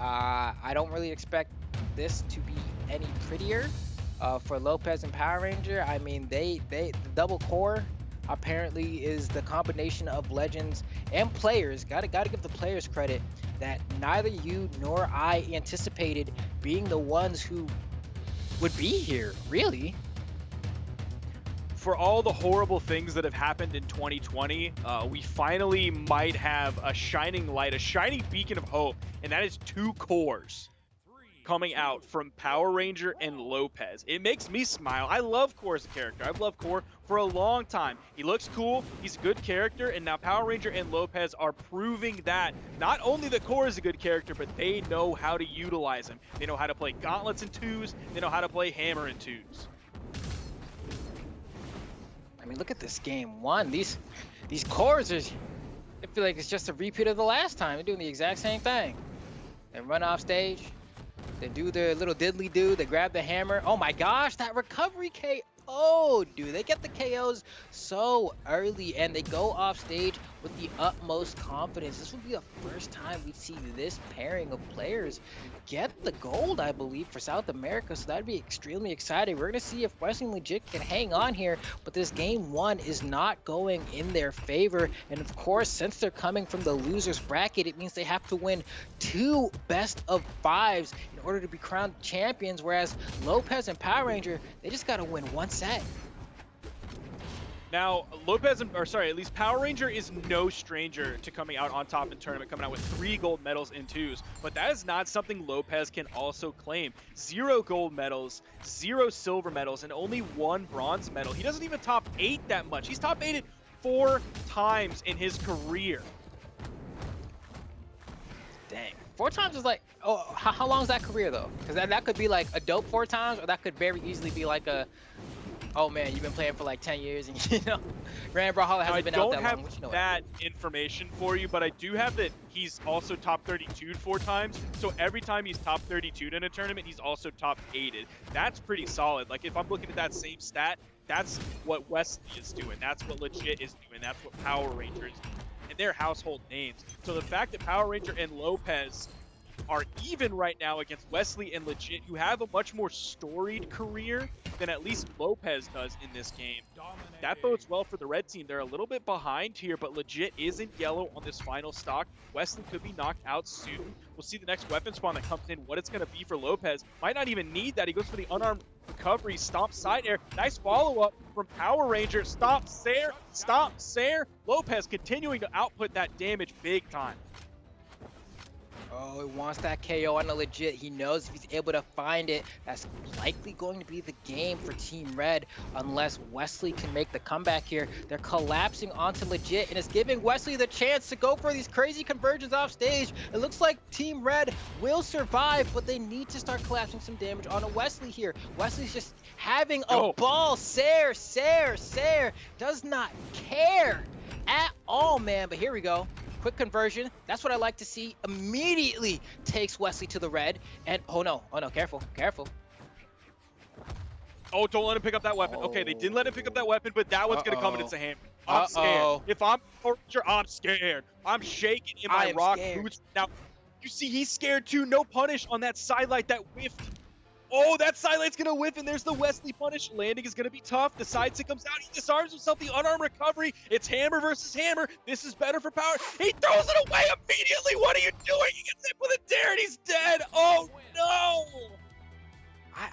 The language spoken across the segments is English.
I don't really expect this to be any prettier for Lopes and Power Ranger. I mean, the double core apparently is the combination of legends and players. Gotta give the players credit that neither you nor I anticipated being the ones who would be here, really. For all the horrible things that have happened in 2020, we finally might have a shining light, a shining beacon of hope, and that is 2 cores coming out from Power Ranger and Lopes. It makes me smile. I love Core as a character. I've loved Core for a long time. He looks cool, he's a good character, and now Power Ranger and Lopes are proving that not only that Core is a good character, but they know how to utilize him. They know how to play gauntlets in 2s, they know how to play hammer in 2s. I mean, look at this game one. These cores are, I feel like it's just a repeat of the last time. They're doing the exact same thing. They run off stage, they do their little diddly do, they grab the hammer. Oh my gosh, that recovery KO, dude. They get the KOs so early and they go off stage with the utmost confidence. This will be the first time we see this pairing of players get the gold, I believe, for South America, so that'd be extremely exciting. We're gonna see if Wesley and Legit can hang on here, but this game one is not going in their favor, and of course, since they're coming from the losers bracket, it means they have to win 2 best of 5s in order to be crowned champions, whereas Lopes and Power Ranger, they just gotta win 1 set. Now, at least Power Ranger is no stranger to coming out on top in tournament, coming out with 3 gold medals in 2s, but that is not something Lopes can also claim. 0 gold medals, 0 silver medals, and only 1 bronze medal. He doesn't even top 8 that much. He's top 8'd 4 times in his career. Dang. 4 times is like, oh, how long is that career though? Because that could be like a dope 4 times, or that could very easily be like a, oh man, you've been playing for like 10 years and you know, Brawlhalla hasn't been out that long. I don't have that information for you, but I do have that he's also top 32'd 4 times. So every time he's top 32'd in a tournament, he's also top 8'd. That's pretty solid. Like if I'm looking at that same stat, that's what Wesley is doing. That's what Legit is doing. That's what Power Ranger is doing. And they're household names. So the fact that Power Ranger and Lopes are even right now against Wesley and Legit, who have a much more storied career than at least Lopes does in this game. That bodes well for the red team. They're a little bit behind here, but Legit is in yellow on this final stock. Wesley could be knocked out soon. We'll see the next weapon spawn that comes in, what it's going to be for Lopes. Might not even need that. He goes for the unarmed recovery, stomp side air. Nice follow-up from Power Ranger. Stomp Sair, stomp Sair. Lopes continuing to output that damage big time. Oh, he wants that KO on a Legit. He knows if he's able to find it, that's likely going to be the game for Team Red unless Wesley can make the comeback here. They're collapsing onto Legit, and it's giving Wesley the chance to go for these crazy conversions off stage. It looks like Team Red will survive, but they need to start collapsing some damage on a Wesley here. Wesley's just having a ball. Sair does not care at all, man. But here we go. Quick conversion. That's what I like to see. Immediately takes Wesley to the red. And oh no, careful. Oh, don't let him pick up that weapon. Okay, they didn't let him pick up that weapon, but that one's going to come and it's a hammer. I'm scared. If I'm Ranger, I'm scared. I'm shaking in my rock boots. Now, you see he's scared too. No punish on that sidelight that whiffed. Oh, that sidelight's going to whiff, and there's the Wesley punish. Landing is going to be tough. The side stick comes out. He disarms himself. The unarmed recovery. It's hammer versus hammer. This is better for Power. He throws it away immediately. What are you doing? He gets hit with a dare, and he's dead. Oh, no.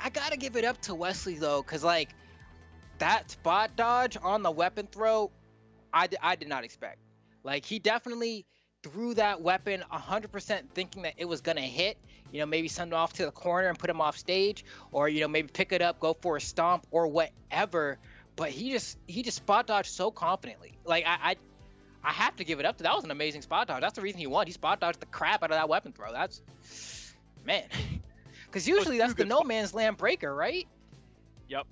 I got to give it up to Wesley, though, because, like, that spot dodge on the weapon throw, I did not expect. Like, he definitely threw that weapon 100% thinking that it was going to hit. You know, maybe send him off to the corner and put him off stage, or, you know, maybe pick it up, go for a stomp or whatever. But he just spot dodged so confidently. Like, I have to give it up to that. Was an amazing spot dodge. That's the reason he won. He spot dodged the crap out of that weapon throw. That's, man. Because usually that's the no man's land breaker, right? Yep.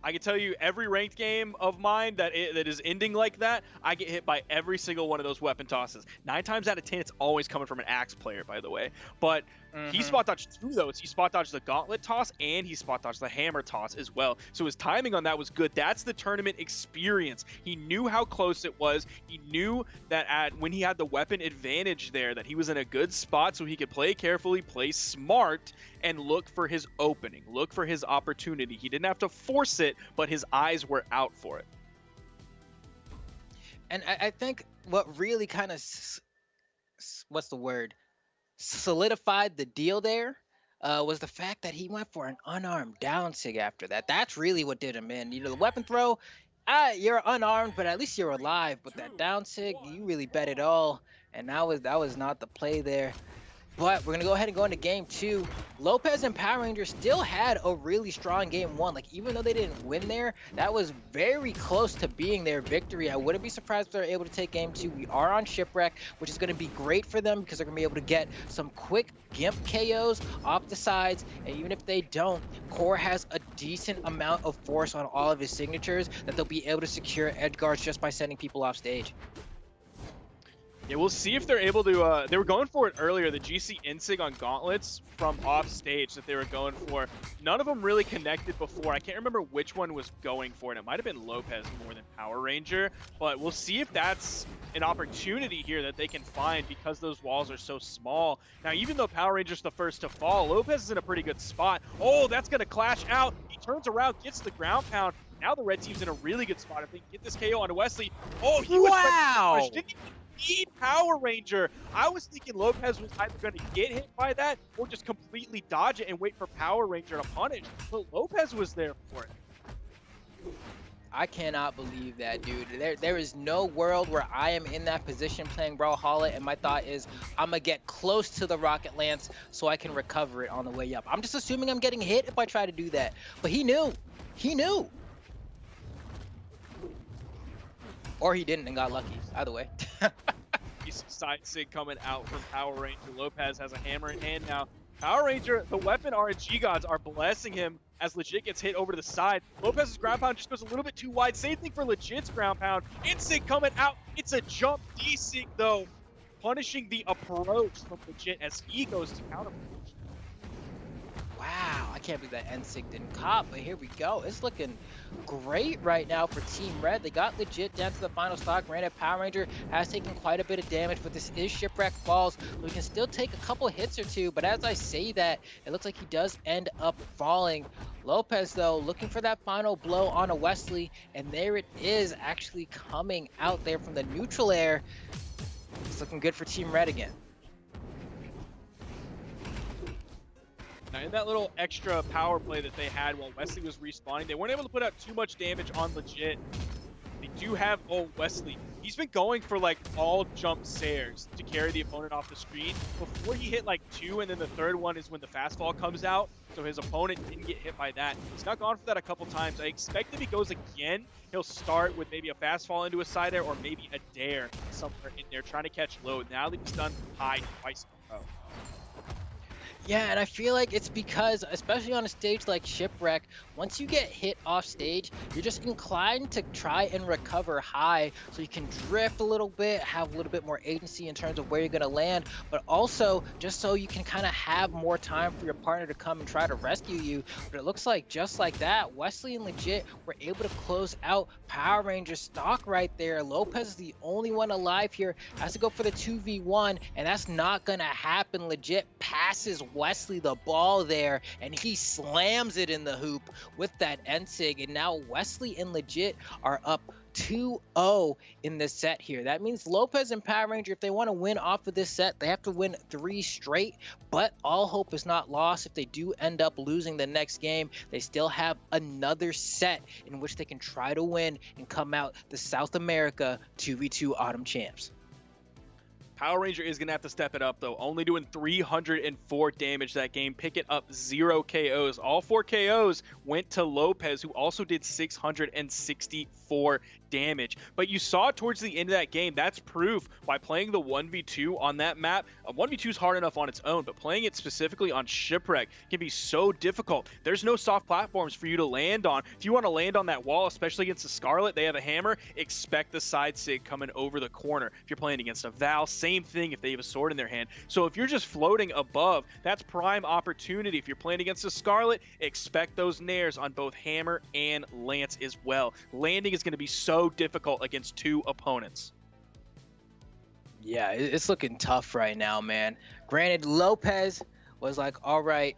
I can tell you every ranked game of mine that is ending like that, I get hit by every single one of those weapon tosses. 9 times out of 10, it's always coming from an axe player, by the way. But he spot dodged 2 of those. He spot dodged the gauntlet toss and he spot dodged the hammer toss as well. So his timing on that was good. That's the tournament experience. He knew how close it was. He knew that when he had the weapon advantage there, that he was in a good spot so he could play carefully, play smart, and look for his opening, look for his opportunity. He didn't have to force it, but his eyes were out for it. And I think what really kind of, what's the word, solidified the deal there was the fact that he went for an unarmed down sig after that. That's really what did him in. You know, the weapon throw, you're unarmed, but at least you're alive. But that down sig, you really bet it all, and that was not the play there. But we're going to go ahead and go into game 2. Lopes and Power Rangers still had a really strong game 1. Like, even though they didn't win there, that was very close to being their victory. I wouldn't be surprised if they're able to take game 2. We are on Shipwreck, which is going to be great for them because they're going to be able to get some quick Gimp KOs off the sides. And even if they don't, Core has a decent amount of force on all of his signatures that they'll be able to secure edge guards just by sending people off stage. Yeah, we'll see if they're able to, they were going for it earlier, the GC Insig on gauntlets from off stage that they were going for. None of them really connected before. I can't remember which one was going for it. It might have been Lopes more than Power Ranger, but we'll see if that's an opportunity here that they can find because those walls are so small. Now, even though Power Ranger's the first to fall, Lopes is in a pretty good spot. Oh, that's going to clash out. He turns around, gets the ground pound. Now the red team's in a really good spot. If they can get this KO onto Wesley. Oh, he was wow! Need Power Ranger. I was thinking Lopes was either going to get hit by that or just completely dodge it and wait for Power Ranger to punish. But Lopes was there for it. I cannot believe that, dude. There is no world where I am in that position playing Brawlhalla, and my thought is I'm going to get close to the Rocket Lance so I can recover it on the way up. I'm just assuming I'm getting hit if I try to do that. But he knew. He knew. Or he didn't and got lucky. Either way. Side sig coming out from Power Ranger. Lopes has a hammer in hand now. Power Ranger, the weapon RNG gods are blessing him as Legit gets hit over to the side. Lopes' ground pound just goes a little bit too wide. Same thing for Legit's ground pound. Insig coming out. It's a jump D-sig though, punishing the approach from Legit as he goes to counter. Wow, I can't believe that NSIG didn't cop, but here we go. It's looking great right now for Team Red. They got Legit down to the final stock. Granted, Power Ranger has taken quite a bit of damage, but this is Shipwreck Falls. We can still take a couple hits or two, but as I say that, it looks like he does end up falling. Lopes, though, looking for that final blow on a Wesley, and there it is actually coming out there from the neutral air. It's looking good for Team Red again. Now, in that little extra power play that they had while Wesley was respawning, they weren't able to put out too much damage on Legit. They do have, Wesley. He's been going for like all jump sares to carry the opponent off the screen. Before he hit like 2, and then the third one is when the fast fall comes out. So his opponent didn't get hit by that. He's not gone for that a couple times. I expect if he goes again, he'll start with maybe a fast fall into a side air or maybe a dare somewhere in there trying to catch load. Now that he's done high twice in a row. Yeah, and I feel like it's because, especially on a stage like Shipwreck, once you get hit off stage, you're just inclined to try and recover high so you can drift a little bit, have a little bit more agency in terms of where you're going to land, but also just so you can kind of have more time for your partner to come and try to rescue you. But it looks like just like that, Wesley and Legit were able to close out Power Ranger stock right there. Lopes is the only one alive here, has to go for the 2v1, and that's not going to happen. Legit passes Wesley the ball there, and he slams it in the hoop with that NSIG, and now Wesley and Legit are up 2-0 in this set here. That means Lopes and Power Ranger, if they want to win off of this set, they have to win 3 straight, but all hope is not lost. If they do end up losing the next game, they still have another set in which they can try to win and come out the South America 2v2 Autumn Champs. Power Ranger is going to have to step it up, though. Only doing 304 damage that game, picking up 0 KOs. All 4 KOs went to Lopes, who also did 664 damage. But you saw towards the end of that game, that's proof by playing the 1v2 on that map. 1v2 is hard enough on its own, but playing it specifically on Shipwreck can be so difficult. There's no soft platforms for you to land on. If you want to land on that wall, especially against the Scarlet, they have a hammer, expect the side sig coming over the corner. If you're playing against a Val, same thing if they have a sword in their hand. So if you're just floating above, that's prime opportunity. If you're playing against a Scarlet, expect those nairs on both hammer and lance as well. Landing is going to be so difficult against 2 opponents. Yeah, it's looking tough right now, man. Granted, Lopes was like, all right,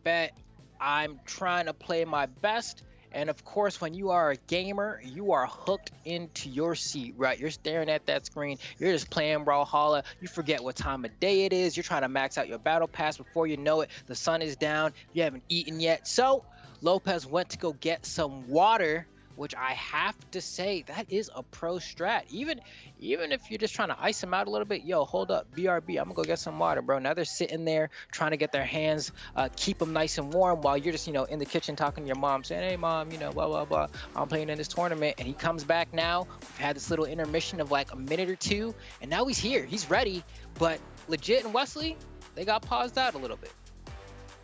bet I'm trying to play my best. And of course, when you are a gamer, you are hooked into your seat, right? You're staring at that screen. You're just playing Brawlhalla. You forget what time of day it is. You're trying to max out your battle pass. Before you know it, the sun is down. You haven't eaten yet. So Lopes went to go get some water, which I have to say, that is a pro strat. Even if you're just trying to ice them out a little bit, yo, hold up, BRB, I'm gonna go get some water, bro. Now they're sitting there trying to get their hands, keep them nice and warm while you're just, in the kitchen talking to your mom, saying, hey, mom, blah, blah, blah, I'm playing in this tournament. And he comes back now. We've had this little intermission of like a minute or two, and now he's here. He's ready, but Legit and Wesley, they got paused out a little bit.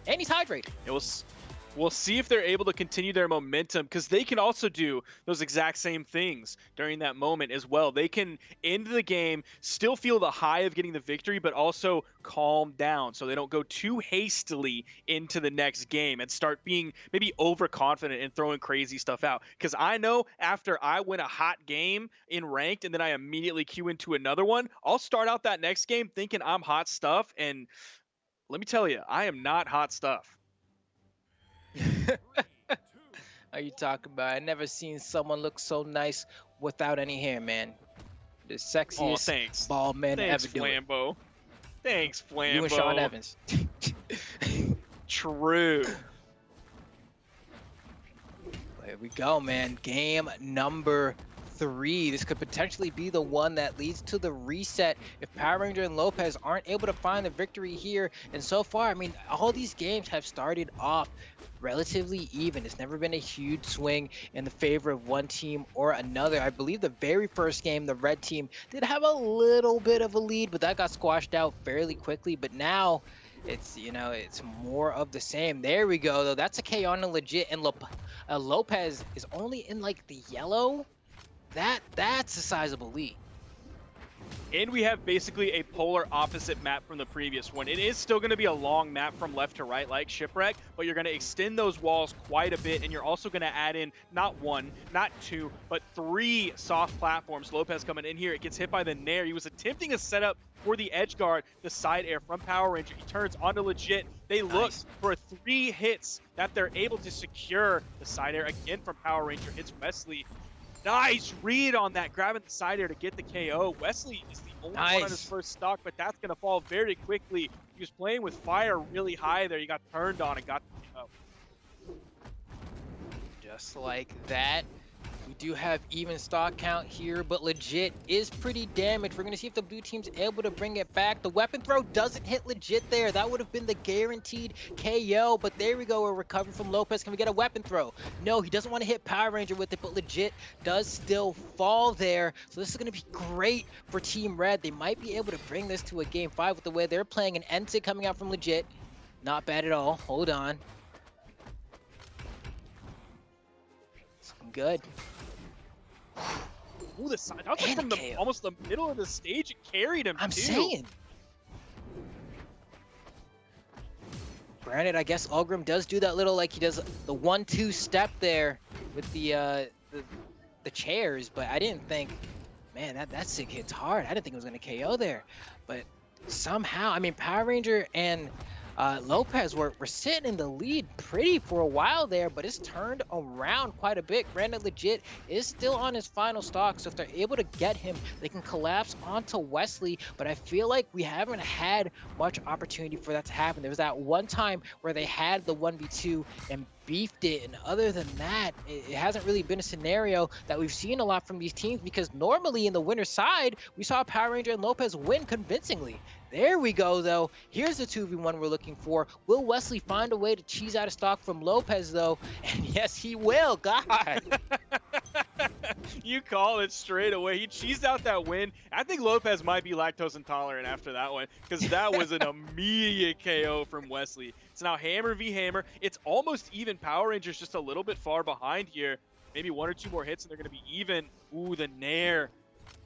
And he's hydrated. We'll see if they're able to continue their momentum, because they can also do those exact same things during that moment as well. They can end the game, still feel the high of getting the victory, but also calm down so they don't go too hastily into the next game and start being maybe overconfident and throwing crazy stuff out. Because I know after I win a hot game in ranked and then I immediately queue into another one, I'll start out that next game thinking I'm hot stuff. And let me tell you, I am not hot stuff. Are you talking about? I never seen someone look so nice without any hair, man. The sexiest bald man ever do it. Flambo. Thanks, Flambo. You and Sean Evans. True. There we go, man. Game number 3. This could potentially be the one that leads to the reset if Power Ranger and Lopes aren't able to find the victory here. And so far, I mean, all these games have started off relatively even. It's never been a huge swing in the favor of one team or another. I believe the very first game, the red team did have a little bit of a lead, but that got squashed out fairly quickly. But now it's, it's more of the same. There we go, though. That's a KO on a Legit, and Lopes is only in like the yellow. That's a sizable lead. And we have basically a polar opposite map from the previous one. It is still going to be a long map from left to right like Shipwreck, but you're going to extend those walls quite a bit, and you're also going to add in not 1, not 2, but 3 soft platforms. Lopes coming in here, it gets hit by the Nair. He was attempting a setup for the edge guard, the side air from Power Ranger. He turns onto Legit. They look for 3 hits that they're able to secure. The side air again from Power Ranger hits Wesley. Nice read on that, grabbing the side air to get the KO. Wesley is the only one on his first stock, but that's going to fall very quickly. He was playing with fire really high there. He got turned on and got the KO. Just like that. We do have even stock count here, but Legit is pretty damaged. We're going to see if the blue team's able to bring it back. The weapon throw doesn't hit Legit there. That would have been the guaranteed KO, but there we go. A recovery from Lopes. Can we get a weapon throw? No, he doesn't want to hit Power Ranger with it, but Legit does still fall there. So this is going to be great for Team Red. They might be able to bring this to a Game 5 with the way they're playing. An NSIG coming out from Legit. Not bad at all. Hold on. It's looking good. Ooh, the side. That was like from almost the middle of the stage. It carried him. I'm saying. Granted, I guess Ulgrim does do that little, like he does the 1-2 step there with the chairs, but I didn't think, man, that SIG hits hard. I didn't think it was gonna KO there, but somehow, I mean, Power Ranger and Lopes were sitting in the lead pretty for a while there, but it's turned around quite a bit. Granted, Legit is still on his final stock, so if they're able to get him, they can collapse onto Wesley, but I feel like we haven't had much opportunity for that to happen. There was that one time where they had the 1v2 and beefed it. And other than that, it hasn't really been a scenario that we've seen a lot from these teams, because normally in the winner's side, we saw Power Ranger and Lopes win convincingly. There we go, though. Here's the 2v1 we're looking for. Will Wesley find a way to cheese out of stock from Lopes, though? And yes, he will. God. You call it straight away. He cheesed out that win. I think Lopes might be lactose intolerant after that one, because that was an immediate KO from Wesley. It's now Hammer v Hammer. It's almost even. Power Rangers just a little bit far behind here. Maybe 1 or 2 more hits and they're going to be even. Ooh, the Nair.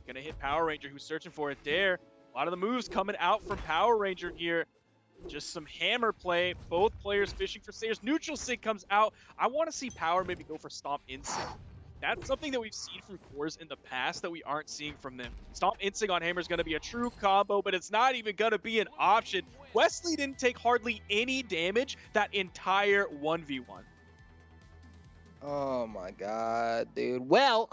Going to hit Power Ranger, who's searching for it there. A lot of the moves coming out from Power Ranger here. Just some hammer play. Both players fishing for stairs. Neutral Sig comes out. I want to see Power maybe go for Stomp Insig. That's something that we've seen from cores in the past that we aren't seeing from them. Stomp Insig on Hammer is going to be a true combo, but it's not even going to be an option. Wesley didn't take hardly any damage that entire 1v1. Oh my God, dude. Well,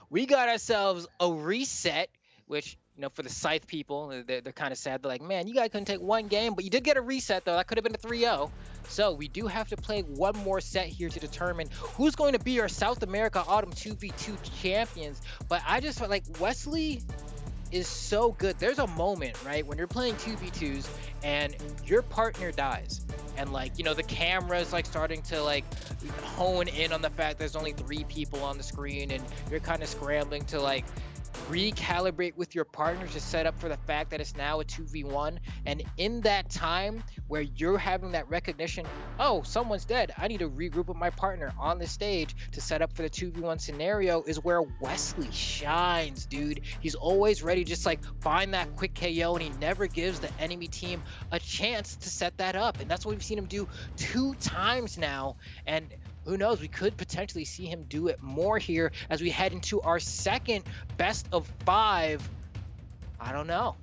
we got ourselves a reset, which, you know, for the Scythe people, they're kind of sad. They're like, man, you guys couldn't take 1 game, but you did get a reset, though. That could have been a 3-0. So we do have to play 1 more set here to determine who's going to be our South America Autumn 2v2 champions. But I just felt like Wesley is so good. There's a moment, right, when you're playing 2v2s and your partner dies. And, like, you know, the camera's, like, starting to, like, hone in on the fact there's only 3 people on the screen, and you're kind of scrambling to, like, recalibrate with your partners to set up for the fact that it's now a 2v1. And in that time where you're having that recognition, oh, someone's dead, I need to regroup with my partner on the stage to set up for the 2v1 scenario, is where Wesley shines, dude. He's always ready to just, like, find that quick KO, and he never gives the enemy team a chance to set that up. And that's what we've seen him do 2 times now. And who knows, we could potentially see him do it more here as we head into our second best of 5. I don't know.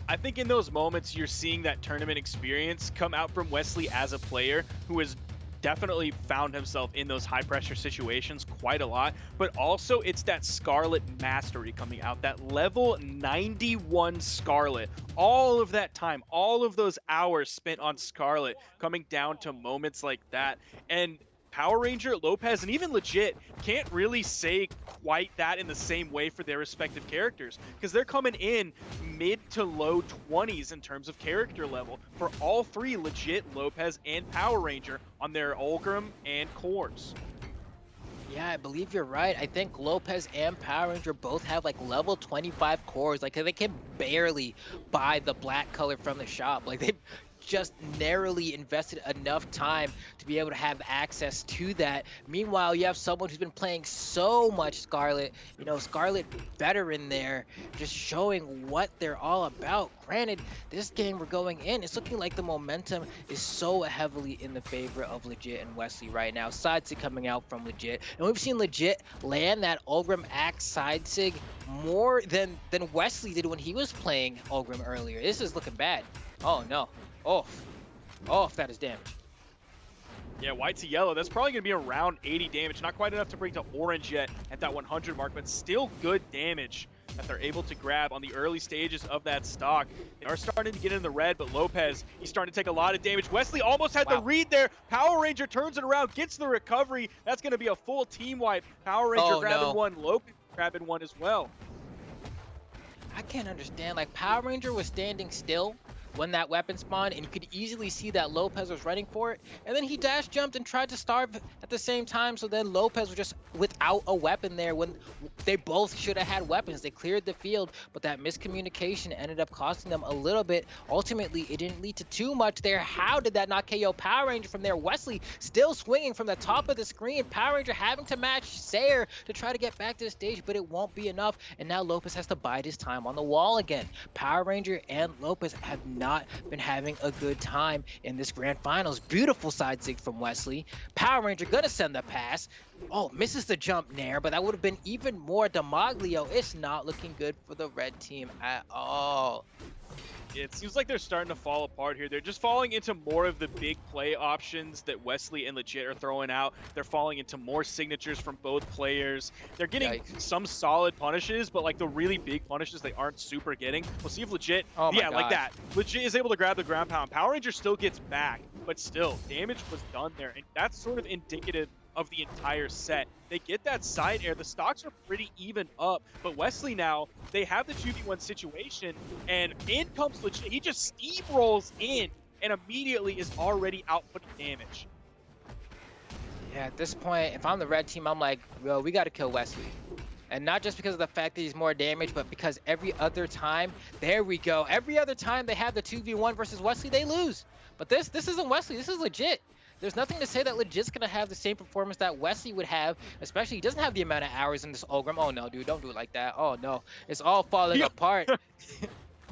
I think in those moments, you're seeing that tournament experience come out from Wesley as a player who has definitely found himself in those high pressure situations quite a lot, but also it's that Scarlet mastery coming out, that level 91 Scarlet. All of that time, all of those hours spent on Scarlet coming down to moments like that. And Power Ranger, Lopes, and even Legit can't really say quite that in the same way for their respective characters, because they're coming in mid to low 20s in terms of character level for all 3, Legit, Lopes, and Power Ranger on their Ulgrim and cores. Yeah, I believe you're right. I think Lopes and Power Ranger both have, like, level 25 cores. Like, they can barely buy the black color from the shop. Like, they've just narrowly invested enough time to be able to have access to that. Meanwhile, you have someone who's been playing so much Scarlet, you know, Scarlet veteran there, just showing what they're all about. Granted, this game we're going in, it's looking like the momentum is so heavily in the favor of Legit and Wesley right now. Side sig coming out from Legit, and we've seen Legit land that Ulgrim Axe side sig more than Wesley did when he was playing Ulgrim earlier. This is looking bad. Oh no. Off, that is damage. Yeah, white to yellow. That's probably going to be around 80 damage. Not quite enough to bring to orange yet at that 100 mark, but still good damage that they're able to grab on the early stages of that stock. They are starting to get in the red, but Lopes, he's starting to take a lot of damage. Wesley almost had the read there. Power Ranger turns it around, gets the recovery. That's going to be a full team wipe. Power Ranger grabbing 1, Lopes grabbing 1 as well. I can't understand. Like, Power Ranger was standing still when that weapon spawned, and you could easily see that Lopes was running for it, and then he dash jumped and tried to starve at the same time. So then Lopes was just without a weapon there when they both should have had weapons. They cleared the field, but that miscommunication ended up costing them a little bit. Ultimately, it didn't lead to too much there. How did that not KO Power Ranger from there? Wesley still swinging from the top of the screen. Power Ranger having to match Sayer to try to get back to the stage, but it won't be enough, and now Lopes has to bide his time on the wall again. Power Ranger and Lopes have not been having a good time in this grand finals. Beautiful side sig from Wesley. Power Ranger gonna send the pass. Oh, misses the jump Nair, but that would have been even more Demaglio. It's not looking good for the red team at all. It seems like they're starting to fall apart here. They're just falling into more of the big play options that Wesley and Legit are throwing out. They're falling into more signatures from both players. They're getting some solid punishes, but like the really big punishes they aren't super getting. We'll see if Legit, like that. Legit is able to grab the ground pound. Power Ranger still gets back, but still, damage was done there, and that's sort of indicative of the entire set. They get that side air, the stocks are pretty even up, but Wesley now, they have the 2v1 situation, and in comes Legit. He just steamrolls in and immediately is already outputting damage. Yeah, at this point, if I'm the red team, I'm like, well, we got to kill Wesley. And not just because of the fact that he's more damage, but because every other time, there we go. Every other time they have the 2v1 versus Wesley, they lose. But this isn't Wesley, this is Legit. There's nothing to say that Legit's gonna have the same performance that Wesley would have, especially he doesn't have the amount of hours in this Ulgrim. Oh no, dude, don't do it like that. Oh no, it's all falling apart.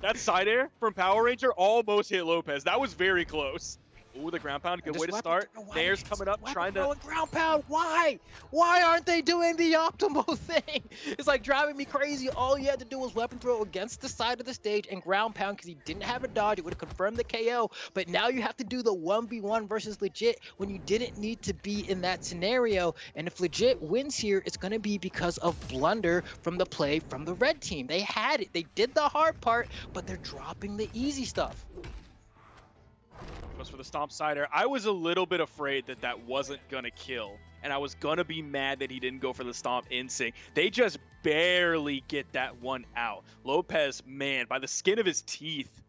That side air from Power Ranger almost hit Lopes. That was very close. Ooh, the ground pound, good way to start. Nair's coming up, trying to... Ground pound, why? Why aren't they doing the optimal thing? It's like driving me crazy. All you had to do was weapon throw against the side of the stage and ground pound because he didn't have a dodge. It would have confirmed the KO. But now you have to do the 1v1 versus Legit when you didn't need to be in that scenario. And if Legit wins here, it's going to be because of blunder from the play from the red team. They had it. They did the hard part, but they're dropping the easy stuff. For the stomp sider. I was a little bit afraid that that wasn't gonna kill, and I was gonna be mad that he didn't go for the stomp in sync. They just barely get that one out. Lopes, man, by the skin of his teeth,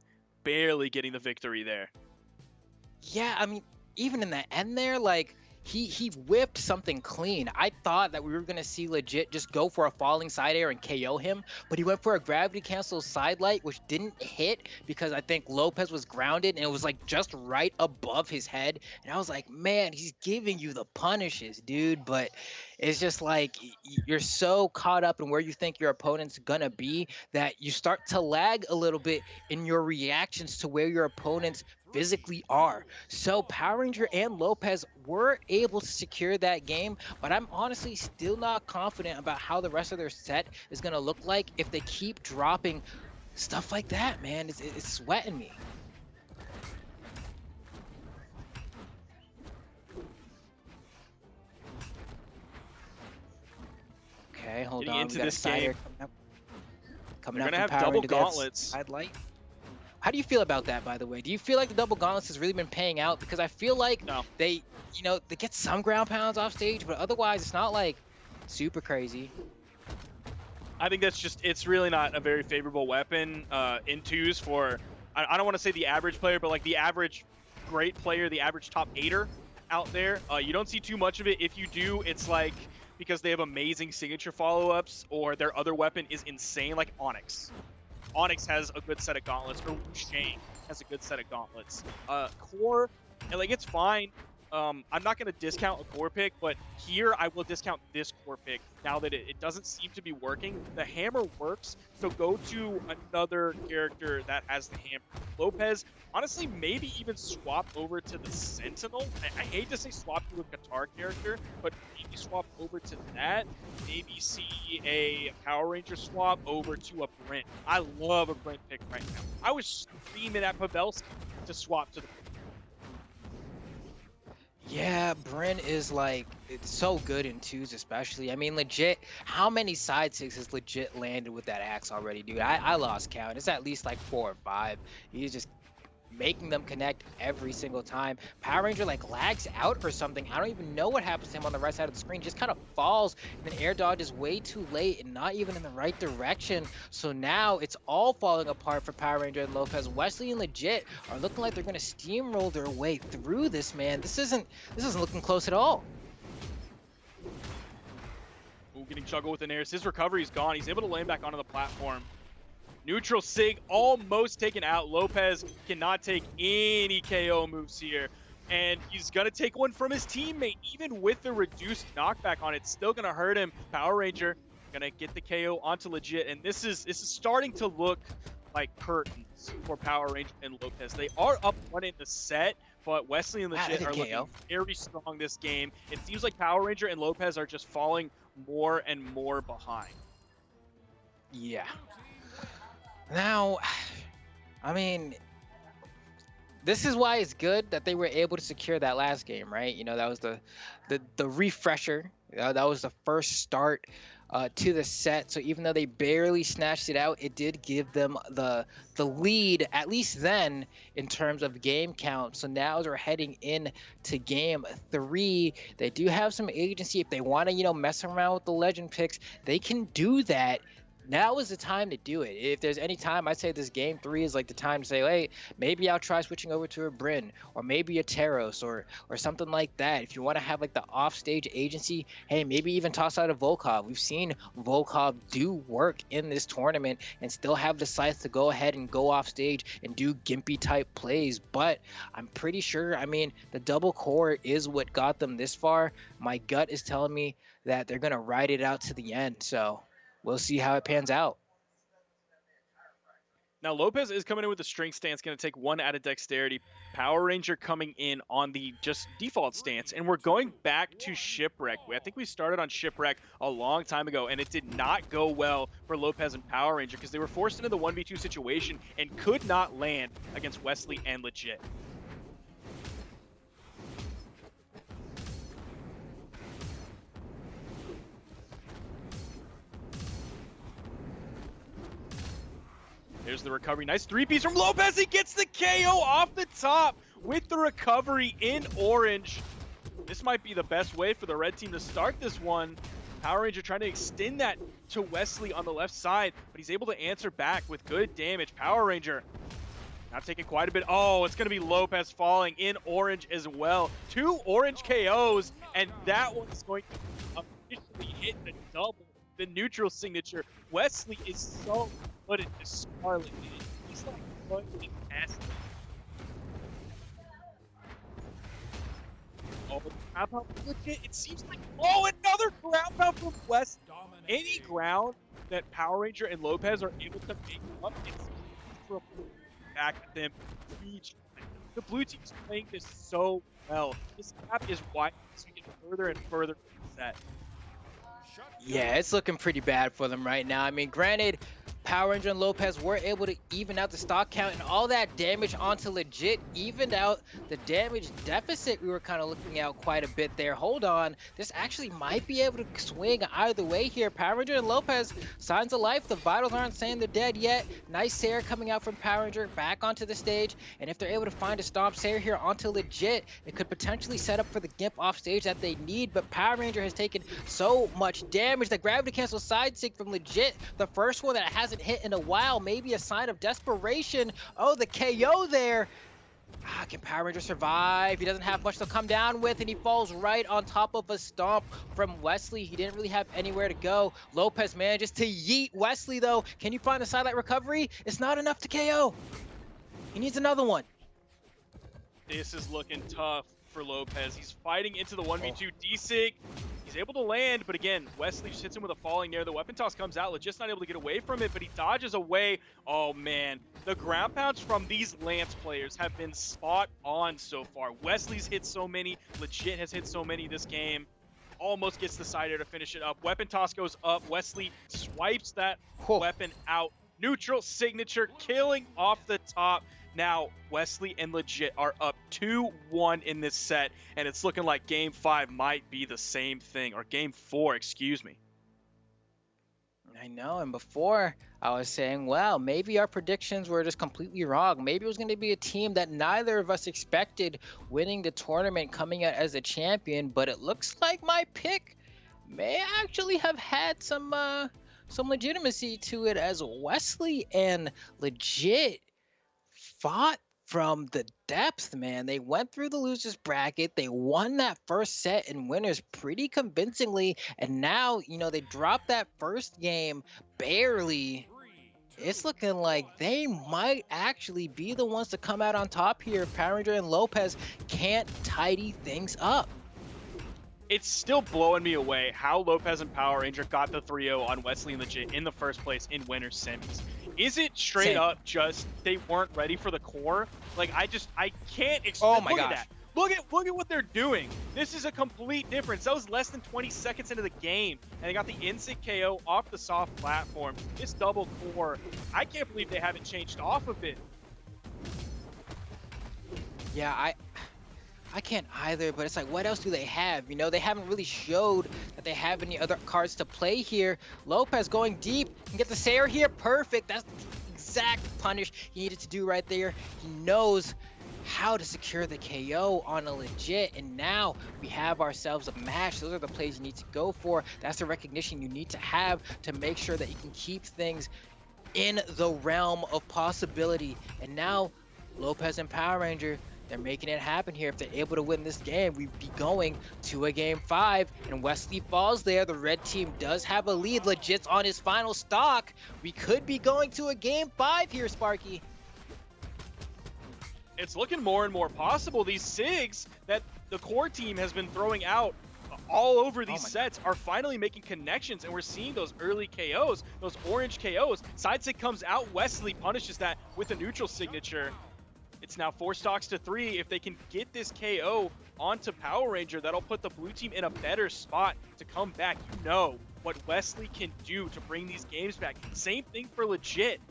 barely getting the victory there. Yeah, I mean, even in the end there, like, he whipped something clean. I thought that we were going to see Legit just go for a falling side air and KO him, but he went for a gravity cancel side light, which didn't hit because I think Lopes was grounded and it was like just right above his head. And I was like, man, he's giving you the punishes, dude. But it's just like you're so caught up in where you think your opponent's going to be that you start to lag a little bit in your reactions to where your opponents physically are. So Power Ranger and Lopes were able to secure that game, but I'm honestly still not confident about how the rest of their set is going to look like if they keep dropping stuff like that, man. It's sweating me. Okay, hold on. Into this game. Coming They're up gonna have Power double Ranger gauntlets. Side light. How do you feel about that, by the way? Do you feel like the double gauntlets has really been paying out? Because I feel like they get some ground pounds off stage, but otherwise it's not like super crazy. I think that's just, it's really not a very favorable weapon in twos for, I don't want to say the average player, but like the average great player, the average top 8er out there. You don't see too much of it. If you do, it's like because they have amazing signature follow-ups or their other weapon is insane, like Onyx. Onyx has a good set of gauntlets, or Shane has a good set of gauntlets. Core, and like it's fine. I'm not going to discount a core pick, but here I will discount this core pick now that it doesn't seem to be working. The hammer works, so go to another character that has the hammer. Lopes, honestly, maybe even swap over to the Sentinel. I hate to say swap to a guitar character, but maybe swap over to that. Maybe see a Power Ranger swap over to a Brent. I love a Brent pick right now. I was screaming at Pavelski to swap to the Yeah, Bryn is like, it's so good in twos especially. I mean, Legit, how many side sixes Legit landed with that axe already, dude? I lost count. It's at least like 4 or 5. He's just making them connect every single time. Power Ranger like lags out or something. I don't even know what happens to him on the right side of the screen. Just kind of falls and then air dodges way too late and not even in the right direction. So now it's all falling apart for Power Ranger and Lopes. Wesley and Legit are looking like they're going to steamroll their way through this, man. This isn't looking close at all. Ooh, getting juggled with the Nares. His recovery's gone. He's able to land back onto the platform. Neutral Sig almost taken out. Lopes cannot take any KO moves here. And he's going to take one from his teammate. Even with the reduced knockback on it, it's still going to hurt him. Power Ranger going to get the KO onto Legit. And this is starting to look like curtains for Power Ranger and Lopes. They are up one in the set, but Wesley and Legit are looking very strong this game. It seems like Power Ranger and Lopes are just falling more and more behind. Yeah. Now, I mean, this is why it's good that they were able to secure that last game, right? You know, that was the refresher. That was the first start to the set. So even though they barely snatched it out, it did give them the lead, at least then, in terms of game count. So now as we're heading in to game 3, they do have some agency. If they want to, mess around with the legend picks, they can do that. Now is the time to do it. If there's any time, I'd say this game 3 is like the time to say, hey, maybe I'll try switching over to a Bryn or maybe a Teros or something like that. If you want to have like the offstage agency, hey, maybe even toss out a Volkov. We've seen Volkov do work in this tournament and still have the scythe to go ahead and go off stage and do gimpy type plays. But I'm pretty sure, the double core is what got them this far. My gut is telling me that they're going to ride it out to the end. So we'll see how it pans out. Now, Lopes is coming in with a string stance, going to take 1 out of dexterity. Power Ranger coming in on the just default stance, and we're going back to Shipwreck. I think we started on Shipwreck a long time ago, and it did not go well for Lopes and Power Ranger because they were forced into the 1v2 situation and could not land against Wesley and Legit. There's the recovery. Nice 3-piece from Lopes. He gets the KO off the top with the recovery in orange. This might be the best way for the red team to start this one. Power Ranger trying to extend that to Wesley on the left side, but he's able to answer back with good damage. Power Ranger now taking quite a bit. Oh, it's going to be Lopes falling in orange as well. 2 orange KOs, and that one is going to officially hit the double, the neutral signature. Wesley is so good at the Scarlet, man. He's like fucking fantastic. Oh, ground pound legit. It seems like, another ground pound from West. Any ground that Power Ranger and Lopes are able to make up, it's back at them each time. The blue team's playing this so well. This gap is wide as we get further and further from the set. Yeah, it's looking pretty bad for them right now. Granted, Power Ranger and Lopes were able to even out the stock count, and all that damage onto Legit evened out the damage deficit. We were kind of looking out quite a bit there. Hold on, this actually might be able to swing either way here. Power Ranger and Lopes, signs of life. The vitals aren't saying they're dead yet. Nice Sair coming out from Power Ranger back onto the stage, and if they're able to find a stomp Sair here onto Legit, it could potentially set up for the Gimp off stage that they need. But Power Ranger has taken so much damage. The gravity cancel side sig from Legit, the first one that hasn't hit in a while, maybe a sign of desperation. Oh, the KO there. Can Power Ranger survive? He doesn't have much to come down with, and he falls right on top of a stomp from Wesley. He didn't really have anywhere to go. Lopes manages to yeet Wesley, though. Can you find a sidelight recovery? It's not enough to KO. He needs another one. This is looking tough for Lopes. He's fighting into the 1v2 D-Sig. He's able to land, but again, Wesley just hits him with a falling nair. The weapon toss comes out. Legit's not able to get away from it, but he dodges away. Oh, man. The ground pounds from these Lance players have been spot on so far. Wesley's hit so many. Legit has hit so many this game. Almost gets the side air to finish it up. Weapon toss goes up. Wesley swipes that weapon out. Neutral signature, killing off the top. Now, Wesley and Legit are up 2-1 in this set, and it's looking like Game 5 might be the same thing, or Game 4, excuse me. I know, and before I was saying, well, maybe our predictions were just completely wrong. Maybe it was going to be a team that neither of us expected winning the tournament, coming out as a champion, but it looks like my pick may actually have had some legitimacy to it, as Wesley and Legit fought from the depth, man. They went through the losers bracket. They won that first set in winners pretty convincingly, and now, they dropped that first game barely. It's looking like they might actually be the ones to come out on top here if Power Ranger and Lopes can't tidy things up. It's still blowing me away how Lopes and Power Ranger got the 3-0 on Wesley and Legit in the first place in winners semis. Is it straight up just they weren't ready for the core? Like, I can't explain. Oh my gosh. That. Look at what they're doing. This is a complete difference. That was less than 20 seconds into the game, and they got the instant KO off the soft platform. This double core, I can't believe they haven't changed off of it. Yeah, I can't either, but it's like, what else do they have? You know, they haven't really showed that they have any other cards to play here. Lopes going deep and get the Sayer here. Perfect. That's the exact punish he needed to do right there. He knows how to secure the KO on a legit, and now we have ourselves a match. Those are the plays you need to go for. That's the recognition you need to have to make sure that you can keep things in the realm of possibility. And now Lopes and Power Ranger, they're making it happen here. If they're able to win this game, we'd be going to a game 5, and Wesley falls there. The red team does have a lead. Legit's on his final stock. We could be going to a game 5 here, Sparky. It's looking more and more possible. These SIGs that the core team has been throwing out all over these sets are finally making connections, and we're seeing those early KOs, those orange KOs. Side SIG comes out, Wesley punishes that with a neutral signature. It's now 4 stocks to 3. If they can get this KO onto Power Ranger, that'll put the blue team in a better spot to come back. You know what Wesley can do to bring these games back. Same thing for Legit.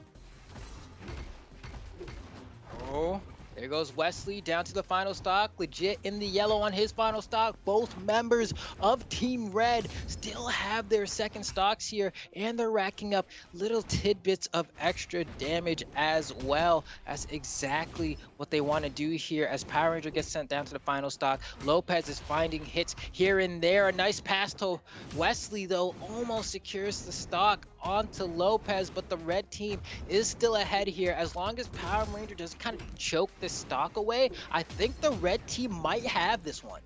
Oh, there goes Wesley down to the final stock. Legit in the yellow on his final stock. Both members of Team Red still have their second stocks here, and they're racking up little tidbits of extra damage as well. That's exactly what they want to do here as Power Ranger gets sent down to the final stock. Lopes is finding hits here and there. A nice pass to Wesley, though, almost secures the stock onto Lopes, but the red team is still ahead here. As long as Power Ranger doesn't kind of choke this stock away, I think the red team might have this one.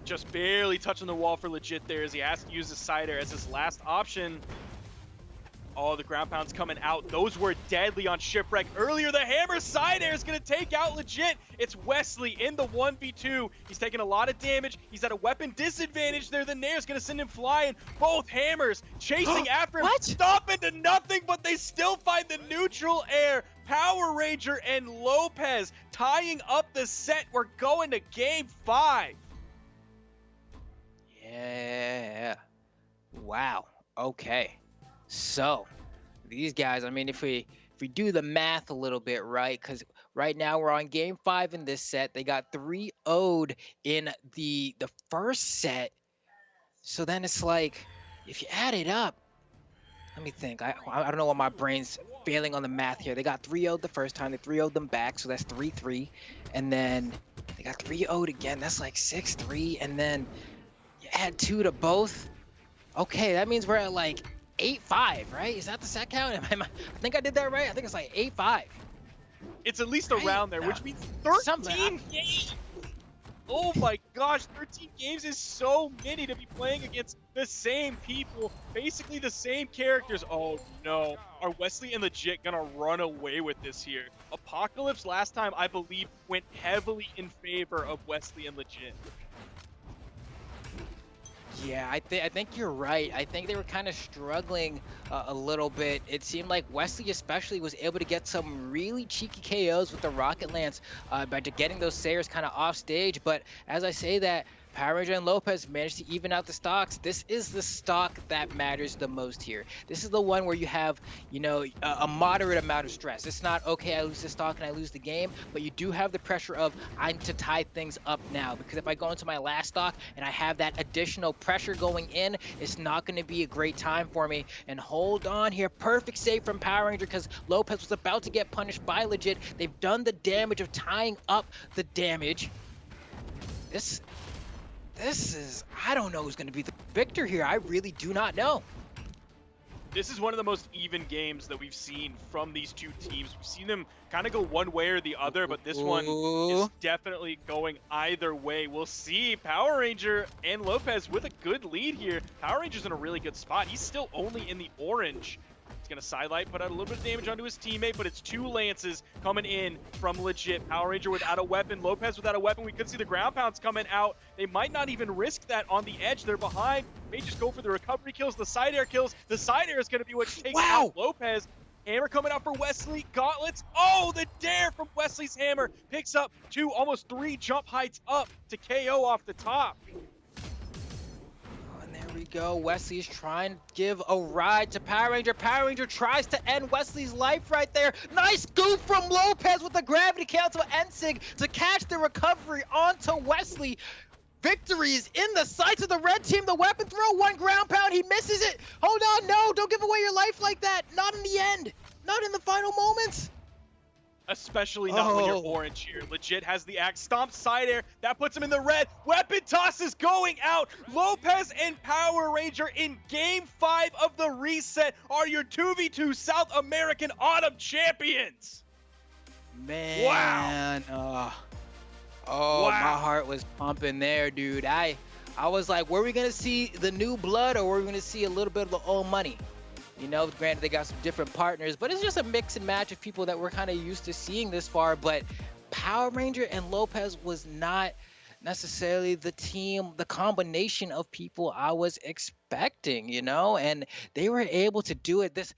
Just barely touching the wall for Legit there as he has to use the Cider as his last option. Oh, the ground pounds coming out. Those were deadly on Shipwreck. Earlier, the hammer side air is going to take out Legit. It's Wesley in the 1v2. He's taking a lot of damage. He's at a weapon disadvantage there. The Nair's going to send him flying. Both hammers chasing after him. What? Stop into nothing, but they still find the neutral air. Power Ranger and Lopes tying up the set. We're going to game 5. Yeah. Wow. Okay. So, these guys, I mean, if we do the math a little bit, right? Because right now we're on game 5 in this set. They got 3-0'd in the first set. So then it's like, if you add it up, let me think. I don't know why my brain's failing on the math here. They got 3-0'd the first time. They 3-0'd them back, so that's 3-3. And then they got 3-0'd again. That's like 6-3. And then you add 2 to both. Okay, that means we're at like 8-5, right? Is that the set count? I think I did that right. I think it's like 8-5. It's at least around there, which means 13 games. Oh my gosh, 13 games is so many to be playing against the same people, basically the same characters. Oh no, are Wesley and Legit gonna run away with this here? Apocalypse last time, I believe, went heavily in favor of Wesley and Legit. Yeah, I think you're right. I think they were kind of struggling a little bit. It seemed like Wesley especially was able to get some really cheeky KOs with the Rocket Lance by getting those Sayers kind of off stage. But as I say that, Power Ranger and Lopes managed to even out the stocks. This is the stock that matters the most here. This is the one where you have, you know, a moderate amount of stress. It's not, okay, I lose this stock and I lose the game, but you do have the pressure of, I need to tie things up now, because if I go into my last stock and I have that additional pressure going in, it's not going to be a great time for me. And hold on here, perfect save from Power Ranger, because Lopes was about to get punished by Legit. They've done the damage of tying up the damage. This is, I don't know who's going to be the victor here. I really do not know. This is one of the most even games that we've seen from these two teams. We've seen them kind of go one way or the other, but this one is definitely going either way. We'll see. Power Ranger and Lopes with a good lead here. Power Ranger's in a really good spot. He's still only in the orange. He's going to sidelight, put out a little bit of damage onto his teammate, but it's 2 lances coming in from Legit. Power Ranger without a weapon, Lopes without a weapon. We could see the ground pounds coming out. They might not even risk that on the edge. They're behind. May just go for the recovery kills, the side air kills. The side air is going to be what takes out Lopes. Hammer coming out for Wesley. Gauntlets. Oh, the dare from Wesley's hammer picks up 2, almost 3 jump heights up to KO off the top. And there we go. Wesley is trying to give a ride to Power Ranger. Power Ranger tries to end Wesley's life right there. Nice goof from Lopes with the gravity cancel Ensig to catch the recovery onto Wesley. Victory is in the sights of the red team. The weapon throw, 1 ground pound. He misses it. Hold on, no, don't give away your life like that. Not in the end. Not in the final moments. Especially not when you're Oh. orange here. Legit has the axe, stomp side air. That puts him in the red. Weapon toss is going out. Lopes and Power Ranger in Game 5 of the reset are your 2v2 South American Autumn champions. Man. Oh, Wow. my heart was pumping there, dude. I was like, were we going to see the new blood or were we going to see a little bit of the old money? You know, granted, they got some different partners, but it's just a mix and match of people that we're kind of used to seeing this far. But Power Ranger and Lopes was not necessarily the team, the combination of people I was expecting, you know, and they were able to do it. This